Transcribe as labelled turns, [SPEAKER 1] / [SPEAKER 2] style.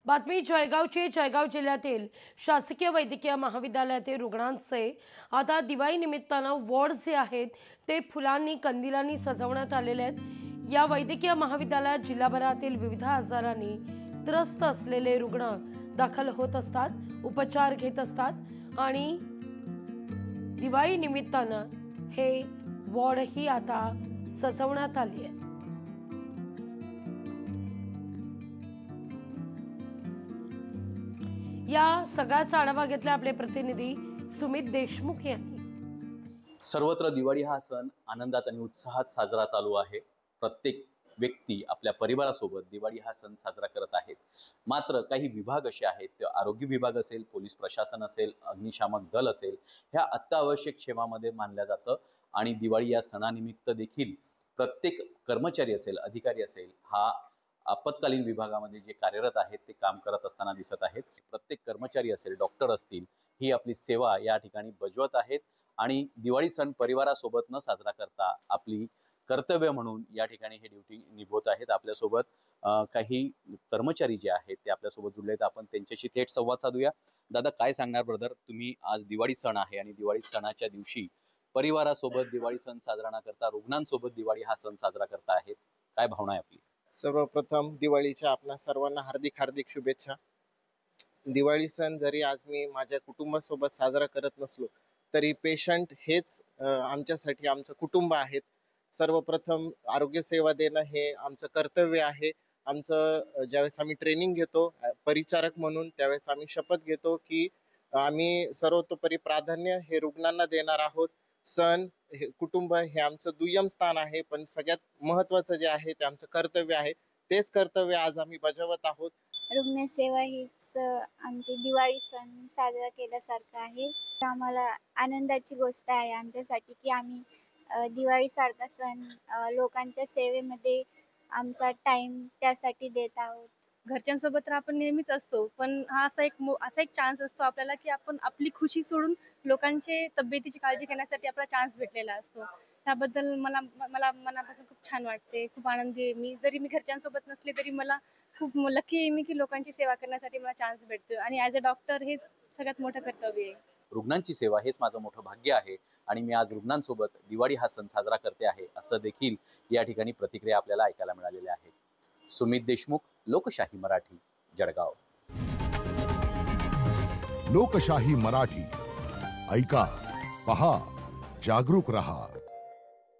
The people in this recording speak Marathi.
[SPEAKER 1] बातमी जळगावची। जळगाव जिल्ह्यातील शासकीय वैद्यकीय महाविद्यालयातील रुग्णांचे आता दिवाळी निमित्तानं वॉर्ड जे आहेत ते फुलांनी कंदिलांनी सजवण्यात आलेले आहेत। या वैद्यकीय महाविद्यालयात जिल्हाभरातील विविध आजारांनी त्रस्त असलेले रुग्ण दाखल होत असतात, उपचार घेत असतात आणि दिवाळी निमित्तानं हे वॉर्ड ही आता सजवण्यात आली आहे। या सगळ्याचा आढावा घेतला आपले प्रतिनिधी सुमित देशमुख यांनी।
[SPEAKER 2] सर्वत्र दिवाळी हा सण आनंदात आणि उत्साहात साजरा चालू आहे। प्रत्येक व्यक्ती आपल्या परिवारासोबत दिवाळी हा सण साजरा करत आहेत। मात्र काही विभाग असे आहेत, ते आरोग्य विभाग असेल, पोलीस प्रशासन असेल, अग्निशामक दल असेल, ह्या अत्यावश्यक सेवांमध्ये मानल्या जातं आणि दिवाळी या सणानिमित्त देखील प्रत्येक कर्मचारी असेल, अधिकारी असेल, हा आपत्कालीन विभागामध्ये जे कार्यरत आहेत ते काम करत असताना दिसत आहेत। प्रत्येक कर्मचारी असेल, डॉक्टर असतील, ही आपली सेवा या ठिकाणी बजावत आहेत आणि दिवाळी सण परिवारासोबत न साजरा करता आपली कर्तव्य म्हणून या ठिकाणी हे ड्युटी निभवत आहेत। आपल्यासोबत काही कर्मचारी जे आहेत ते आपल्यासोबत जुळले आहेत, आपण त्यांच्याशी थेट संवाद साधूया। दादा, काय सांगणार ब्रदर, तुम्ही आज दिवाळी सण आहे आणि दिवाळी सणाच्या दिवशी परिवारासोबत दिवाळी सण साजरा न करता रुग्णांसोबत दिवाळी हा सण साजरा करता आहेत, काय भावना आहे आपली?
[SPEAKER 3] सर्वप्रथम दिवाळीच्या आपल्या सर्वांना हार्दिक हार्दिक शुभेच्छा। दिवाळी सण जरी आज मी माझ्या कुटुंबासोबत साजरा करत नसलो तरी पेशंट हेच आमच्यासाठी आमचं कुटुंब आहेत। सर्वप्रथम आरोग्य सेवा देणं हे आमचं कर्तव्य आहे। आमचं ज्यावेळेस आम्ही ट्रेनिंग घेतो परिचारक म्हणून, त्यावेळेस आम्ही शपथ घेतो की आम्ही सर्वतोपरी प्राधान्य हे रुग्णांना देणार आहोत। सण हे कुटुंब हे आमचं दुय्यम स्थान आहे, पण सगळ्यात महत्त्वाचं जे आहे ते आमचं कर्तव्य आहे। तेच कर्तव्य आज आम्ही बजावत आहोत।
[SPEAKER 4] रुग्णसेवा हीच आमची दिवाळी सण साजरा केल्यासारखं आहे। आम्हाला आनंदाची गोष्ट आहे आमच्यासाठी की आम्ही दिवाळीसारखा सण लोकांच्या सेवेमध्ये आमचा टाइम त्यासाठी देत आहोत।
[SPEAKER 5] घरच्यांसोबत तर आपण नेहमीच असतो, पण हा असा एक चान्स असतो आपल्याला की आपण आपली खुशी सोडून लोकांचे तब्येतीची काळजी घेण्यासाठी आपला चान्स भेटलेला असतो। त्याबद्दल मला मनापासून खूप छान वाटते, खूप आनंदी आहे मी। जरी मी घरच्यांसोबत नसले तरी मला खूप लकी आहे मी की लोकांची सेवा करण्यासाठी मला चान्स भेटतो आणि ॲज अ डॉक्टर हेच सगळ्यात मोठं कर्तव्य आहे।
[SPEAKER 2] रुग्णांची सेवा हेच माझं मोठं भाग्य आहे आणि मी आज रुग्णांसोबत दिवाळी हा सण साजरा करते आहे, असं देखील या ठिकाणी प्रतिक्रिया आपल्याला ऐकायला मिळालेल्या आहेत। सुमित देशमुख, लोकशाही मराठी, जळगाव।
[SPEAKER 6] लोकशाही मराठी, ऐका, पहा, जागरूक रहा।